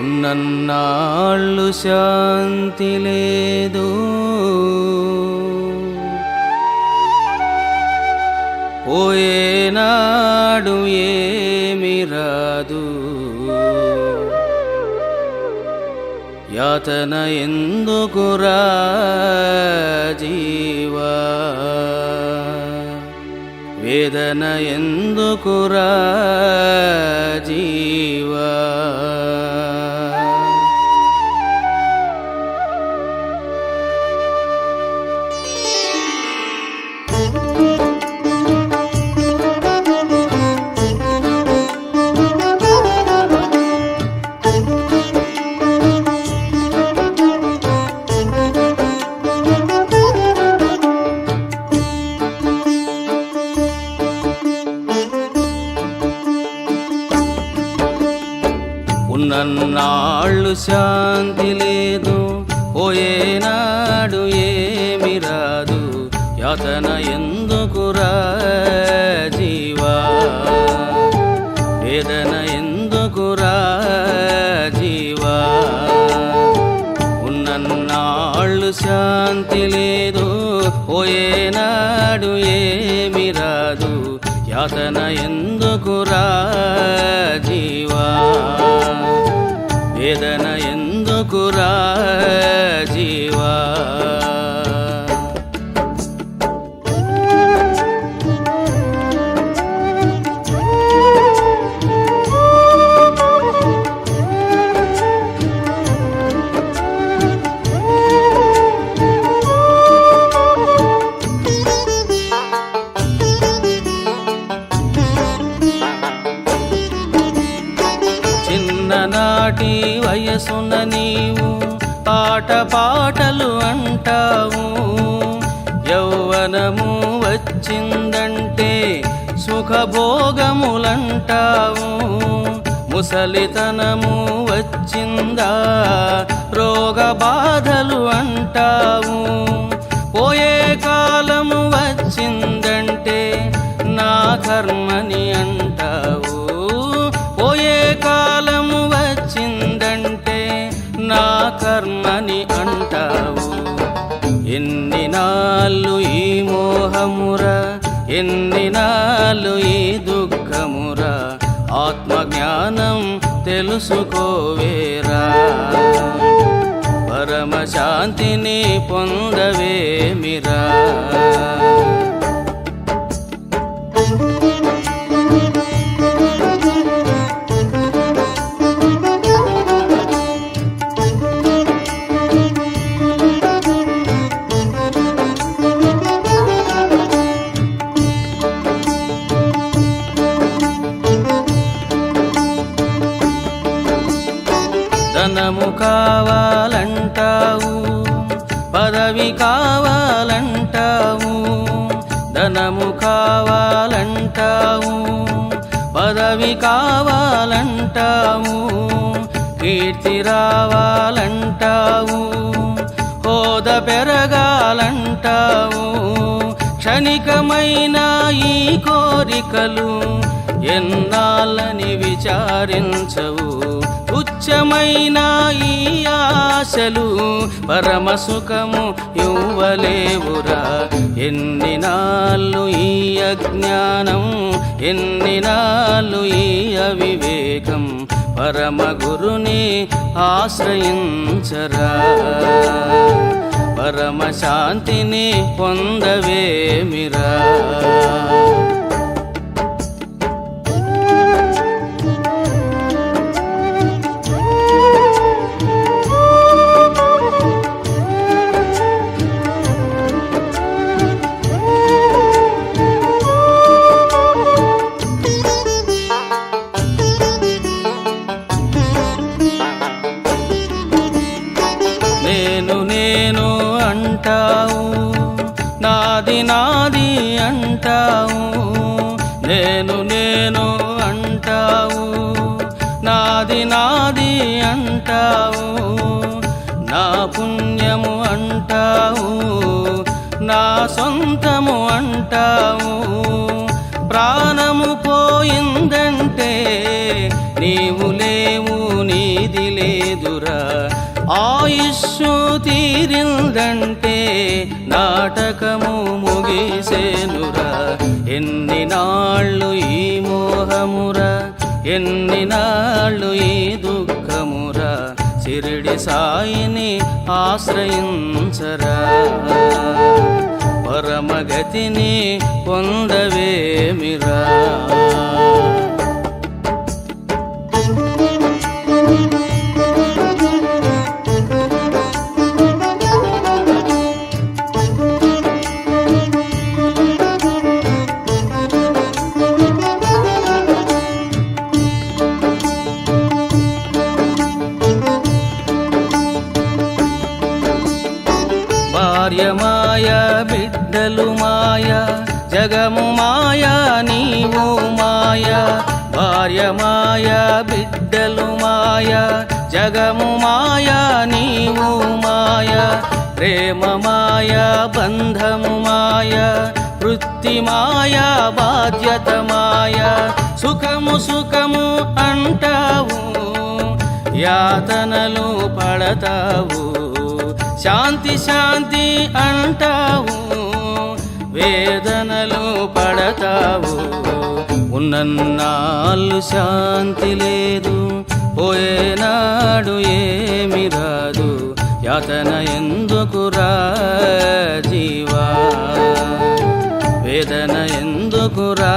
ఉన్నన్నాళ్ళు శాంతి లేదు, పోయేనాడు ఏమి రాదు. యాతన ఎందుకురా జీవా, వేదన ఎందుకురా జీవా. ఉన్నన్నాళ్ళు శాంతి లేదు, పోయేనాడు ఏమి రాదు. యాతన ఎందుకురా జీవా, వేదన ఎందుకురా జీవా. ఉన్నన్నాళ్ళు శాంతి లేదు, పోయేనాడు ఏమి రాదు. యాతన ఎందుకురా జీవా, వేదన ఎందుకురా జీవా. చిన్ననాటి వయసున నీవు పాటలు అంటావు. యౌవనము వచ్చిందంటే సుఖభోగములంటావు. ముసలితనము వచ్చిందా రోగ బాధలు అంటావు. పోయే కాలము వచ్చిందంటే నా కర్మని అంటావు. పోయే కాలము వచ్చిందంటే నా కర్మని అంటావు. ఎన్ని నాళ్ళు ఈ మోహమురా, ఎన్ని నాళ్ళు ఈ దుఃఖమురా. ఆత్మజ్ఞానం తెలుసుకోవేరా, పరమశాంతిని పొందవేమిరా. ధనము కావాలంటావు, పదవి కావాలంటావు. ధనము కావాలంటావు, పదవి కావాలంటావు. కీర్తి రావాలంటావు, హోద పెరగాలంటావు. క్షణికమైన ఈ కోరికలు ఎన్నాళ్ళని విచారించవు. తుచ్చమైన ఈ ఆశలు పరమ సుఖము ఇవ్వలేవురా. ఎన్ని నాళ్ళు ఈ అజ్ఞానం, ఎన్ని నాళ్ళు ఈ అవివేకం. పరమ గురుని ఆశ్రయించరా, పరమ శాంతిని పొందవేమిరా. నేను అంటావు, నాది నాది అంటావు. నేను అంటావు, నాది నాది అంటావు. నా పుణ్యము అంటావు, నా సొంతము అంటావు. ప్రాణము పోయిందంటే నీవు లేవు, నీది లేదు. లేదురా. ఆయుష్షు తీరిందంటే నాటకము ముగిసేనురా. ఎన్ని నాళ్ళు ఈ మోహమురా, ఎన్ని నాళ్ళు ఈ దుఃఖమురా, షిరిడి సాయిని ఆశ్రయించరా. పరమగతిని పొందవేమిరా. భార్య మాయ, బిడ్డలు మాయ, జగము మాయ, నీవు మాయ. భార్య మాయ, బిడ్డలు మాయ, జగము మాయ, నీవు మాయ. ప్రేమ మాయ, బంధము మాయ, వృత్తి మాయ, బాధ్యత మాయ. సుఖము సుఖము అంటావు, యాతనలు పడతావు. శాంతి శాంతి అంటావు, వేదనలు పడతావు. ఉన్నన్నాళ్ళు శాంతి లేదు, పోయేనాడు ఏమి రాదు. యాతన ఎందుకురా జీవా, వేదన ఎందుకురా